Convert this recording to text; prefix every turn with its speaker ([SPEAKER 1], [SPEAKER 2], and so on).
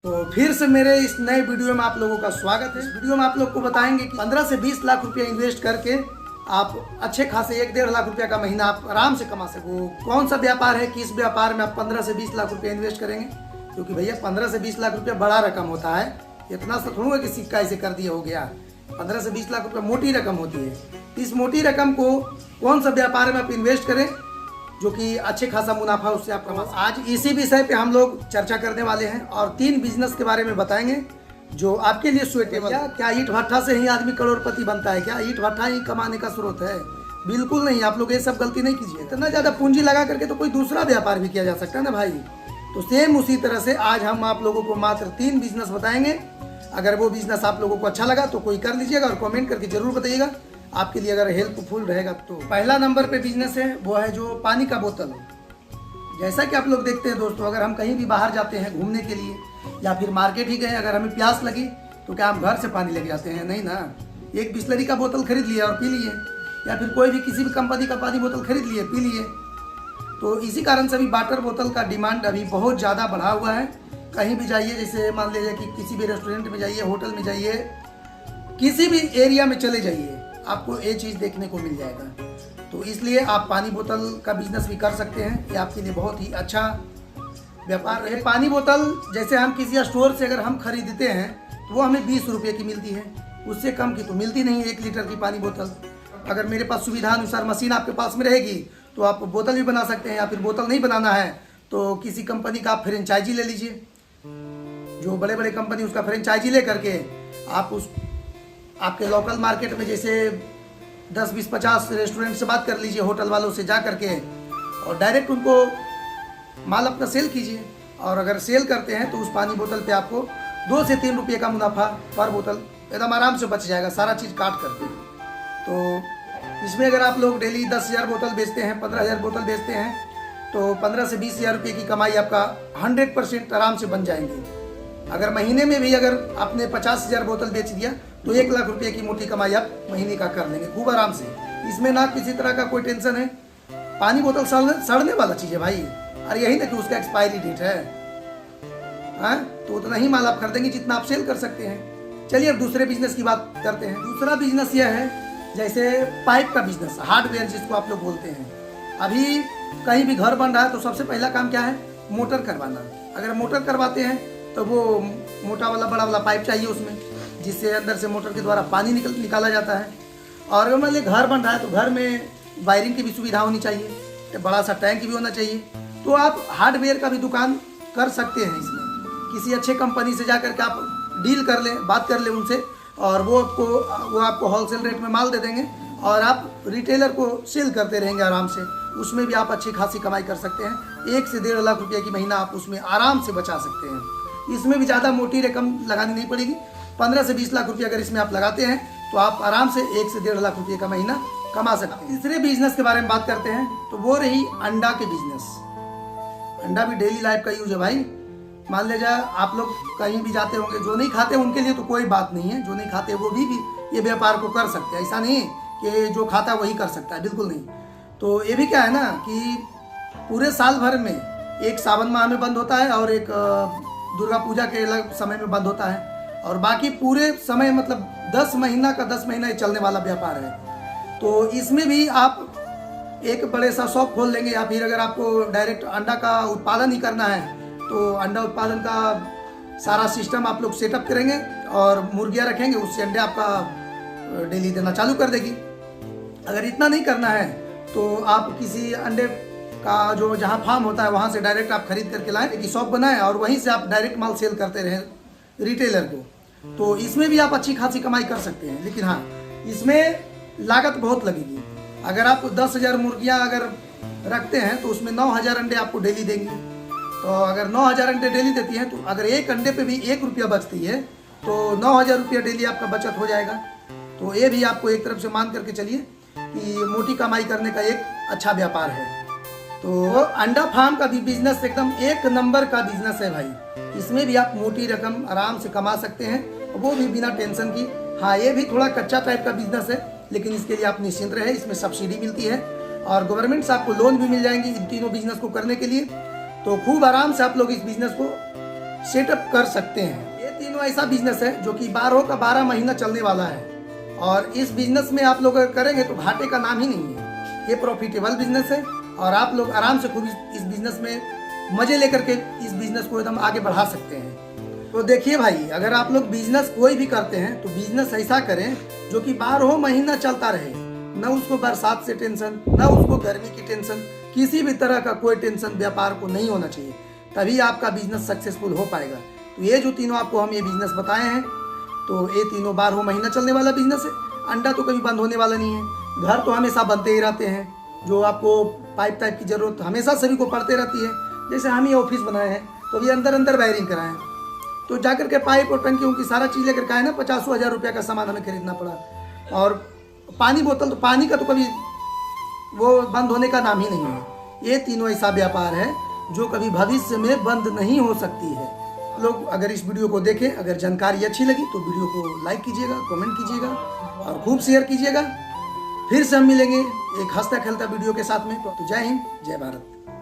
[SPEAKER 1] तो फिर से मेरे इस नए वीडियो में आप लोगों का स्वागत है। इस वीडियो में आप लोग को बताएंगे कि 15 से 20 लाख रुपया इन्वेस्ट करके आप अच्छे खासे 1-1.5 लाख रुपया का महीना आप आराम से कमा सको। वो कौन सा व्यापार है, किस व्यापार में आप 15 से 20 लाख रुपया इन्वेस्ट करेंगे? क्योंकि भैया 15 से 20 लाख रुपया बड़ा रकम होता है। इतना सा थोड़ा कि सिक्का ऐसे कर दिया हो गया। 15 से 20 लाख रुपया मोटी रकम होती है। इस मोटी रकम को कौन सा व्यापार में आप इन्वेस्ट करें जो कि अच्छे खासा मुनाफा उससे आप कमा। आज इसी विषय पे हम लोग चर्चा करने वाले हैं और 3 बिजनेस के बारे में बताएंगे जो आपके लिए सुइटेबल है। क्या ईंट भट्ठा से ही आदमी करोड़पति बनता है? क्या ईंट भट्ठा ही कमाने का स्रोत है? बिल्कुल नहीं। आप लोग ये सब गलती नहीं कीजिए। इतना ज्यादा पूंजी लगा करके तो कोई दूसरा व्यापार भी किया जा सकता है ना भाई। तो सेम उसी तरह से आज हम आप लोगों को मात्र 3 बिजनेस बताएंगे। अगर वो बिजनेस आप लोगों को अच्छा लगा तो कोई कर लीजिएगा और कमेंट करके जरूर बताइएगा। आपके लिए अगर हेल्पफुल रहेगा तो पहला नंबर पे बिजनेस है वो है जो पानी का बोतल। जैसा कि आप लोग देखते हैं दोस्तों, अगर हम कहीं भी बाहर जाते हैं घूमने के लिए या फिर मार्केट ही गए, अगर हमें प्यास लगी तो क्या हम घर से पानी लेके जाते हैं? नहीं ना। एक बिस्लरी का बोतल खरीद लिया और पी लिए, या फिर कोई भी किसी भी कंपनी का पानी बोतल खरीद लिए, पी लिए। तो इसी कारण से अभी वाटर बोतल का डिमांड अभी बहुत ज़्यादा बढ़ा हुआ है। कहीं भी जाइए, जैसे मान लीजिए कि किसी भी रेस्टोरेंट में जाइए, होटल में जाइए, किसी भी एरिया में चले जाइए, आपको ये चीज़ देखने को मिल जाएगा। तो इसलिए आप पानी बोतल का बिजनेस भी कर सकते हैं। ये आपके लिए बहुत ही अच्छा व्यापार है। पानी बोतल जैसे हम किसी स्टोर से अगर हम खरीदते हैं तो वो हमें 20 रुपये की मिलती है, उससे कम की तो मिलती नहीं है 1 लीटर की पानी बोतल। अगर मेरे पास सुविधा अनुसार मशीन आपके पास में रहेगी तो आप बोतल भी बना सकते हैं, या फिर बोतल नहीं बनाना है तो किसी कंपनी का आप फ्रेंचाइजी ले लीजिए। जो बड़े बड़े कंपनी उसका फ्रेंचाइजी ले करके आप उस आपके लोकल मार्केट में जैसे 10, 20, 50 रेस्टोरेंट से बात कर लीजिए, होटल वालों से जा करके, और डायरेक्ट उनको माल अपना सेल कीजिए। और अगर सेल करते हैं तो उस पानी बोतल पे आपको 2 से 3 रुपये का मुनाफा पर बोतल एकदम आराम से बच जाएगा, सारा चीज़ काट करके। तो इसमें अगर आप लोग डेली 10,000 बोतल बेचते हैं, 15,000 बोतल बेचते हैं, तो 15 से 20,000 रुपये की कमाई आपका 100% आराम से बन जाएंगे। अगर महीने में भी अगर आपने 50,000 बोतल बेच दिया तो 1 लाख रुपए की मोटी कमाई आप महीने का कर लेंगे खूब आराम से। इसमें ना किसी तरह का कोई टेंशन है। पानी बोतल सड़ने वाला चीज़ है भाई। अरे यही ना कि उसका एक्सपायरी डेट है। हाँ, तो उतना ही माल आप खरीदेंगे जितना आप सेल कर सकते हैं। चलिए अब दूसरे बिजनेस की बात करते हैं। दूसरा बिजनेस यह है जैसे पाइप का बिजनेस, हार्डवेयर जिसको आप लोग बोलते हैं। अभी कहीं भी घर बन रहा है तो सबसे पहला काम क्या है? मोटर करवाना। अगर मोटर करवाते हैं तो वो मोटा वाला बड़ा वाला पाइप चाहिए उसमें, जिससे अंदर से मोटर के द्वारा पानी निकाला जाता है। और अगर मान लीजिए घर बन रहा है तो घर में वायरिंग की भी सुविधा होनी चाहिए, तो बड़ा सा टैंक भी होना चाहिए। तो आप हार्डवेयर का भी दुकान कर सकते हैं। इसमें किसी अच्छे कंपनी से जाकर के आप डील कर लें, बात कर लें उनसे, और वो आपको होलसेल रेट में माल दे देंगे और आप रिटेलर को सेल करते रहेंगे आराम से। उसमें भी आप अच्छी खासी कमाई कर सकते हैं। 1 से 1.5 लाख रुपये की महीना आप उसमें आराम से बचा सकते हैं। इसमें भी ज़्यादा मोटी रकम लगानी नहीं पड़ेगी। 15 से 20 लाख रुपये अगर इसमें आप लगाते हैं तो आप आराम से 1 से 1.5 लाख रुपये का महीना कमा सकते हैं। तीसरे बिजनेस के बारे में बात करते हैं तो वो रही अंडा के बिजनेस। अंडा भी डेली लाइफ का यूज है भाई। मान लीजिए आप लोग कहीं भी जाते होंगे, जो नहीं खाते उनके लिए तो कोई बात नहीं है। जो नहीं खाते वो भी ये व्यापार को कर सकते हैं। ऐसा नहीं कि जो खाता है वही कर सकता है, बिल्कुल नहीं। तो ये भी क्या है ना कि पूरे साल भर में एक सावन माह में बंद होता है और एक दुर्गा पूजा के अलग समय में बंद होता है, और बाकी पूरे समय मतलब 10 महीना का 10 महीना ये चलने वाला व्यापार है। तो इसमें भी आप एक बड़े सा शॉप खोल लेंगे, या फिर अगर आपको डायरेक्ट अंडा का उत्पादन ही करना है तो अंडा उत्पादन का सारा सिस्टम आप लोग सेटअप करेंगे और मुर्गियाँ रखेंगे, उससे अंडे आपका डेली देना चालू कर देगी। अगर इतना नहीं करना है तो आप किसी अंडे का जो जहाँ फार्म होता है वहाँ से डायरेक्ट आप खरीद करके लाएं, एक शॉप बनाएं और वहीं से आप डायरेक्ट माल सेल करते रहें रिटेलर को। तो इसमें भी आप अच्छी खासी कमाई कर सकते हैं। लेकिन हाँ, इसमें लागत बहुत लगेगी। अगर आप 10,000 मुर्गियाँ अगर रखते हैं तो उसमें 9,000 अंडे आपको डेली देंगी। तो अगर 9,000 अंडे डेली देती हैं तो अगर एक अंडे पे भी 1 रुपया बचती है तो 9,000 रुपया डेली आपका बचत हो जाएगा। तो ये भी आपको एक तरफ से मान करके चलिए कि मोटी कमाई करने का एक अच्छा व्यापार है। तो अंडा फार्म का भी बिजनेस एकदम 1 नंबर का बिजनेस है भाई। इसमें भी आप मोटी रकम आराम से कमा सकते हैं, वो भी बिना टेंशन की। हाँ, ये भी थोड़ा कच्चा टाइप का बिजनेस है, लेकिन इसके लिए आप निश्चिंत रहे। इसमें सब्सिडी मिलती है और गवर्नमेंट से आपको लोन भी मिल जाएंगी इन तीनों बिजनेस को करने के लिए। तो खूब आराम से आप लोग इस बिजनेस को सेटअप कर सकते हैं। ये तीनों ऐसा बिजनेस है जो कि 12 का 12 महीना चलने वाला है और इस बिजनेस में आप लोग अगर करेंगे तो घाटे का नाम ही नहीं है। ये प्रॉफिटेबल बिजनेस है और आप लोग आराम से खूब इस बिजनेस में मजे लेकर के इस बिजनेस को एकदम आगे बढ़ा सकते हैं। तो देखिए भाई, अगर आप लोग बिजनेस कोई भी करते हैं तो बिजनेस ऐसा करें जो कि 12 महीना चलता रहे, न उसको बरसात से टेंशन, न उसको गर्मी की टेंशन, किसी भी तरह का कोई टेंशन व्यापार को नहीं होना चाहिए, तभी आपका बिजनेस सक्सेसफुल हो पाएगा। तो ये जो तीनों आपको हम ये बिजनेस बताए हैं, तो ये तीनों 12 महीना चलने वाला बिजनेस है। अंडा तो कभी बंद होने वाला नहीं है, घर तो हमेशा बनते ही रहते हैं, जो आपको पाइप टाइप की जरूरत हमेशा सभी को पड़ते रहती है। जैसे हम ये ऑफिस बनाए हैं तो ये अंदर वायरिंग कराए हैं, तो जाकर के पाइप और टंकी उनकी सारा चीज़ लेकर के आए ना, 50,000 रुपये का सामान हमें खरीदना पड़ा। और पानी बोतल, तो पानी का तो कभी वो बंद होने का नाम ही नहीं है। ये तीनों ऐसा व्यापार है जो कभी भविष्य में बंद नहीं हो सकती है। लोग अगर इस वीडियो को देखें, अगर जानकारी अच्छी लगी तो वीडियो को लाइक कीजिएगा, कमेंट कीजिएगा और खूब शेयर कीजिएगा। फिर से हम मिलेंगे एक हंसता खेलता वीडियो के साथ में। तो जय हिंद, जय भारत।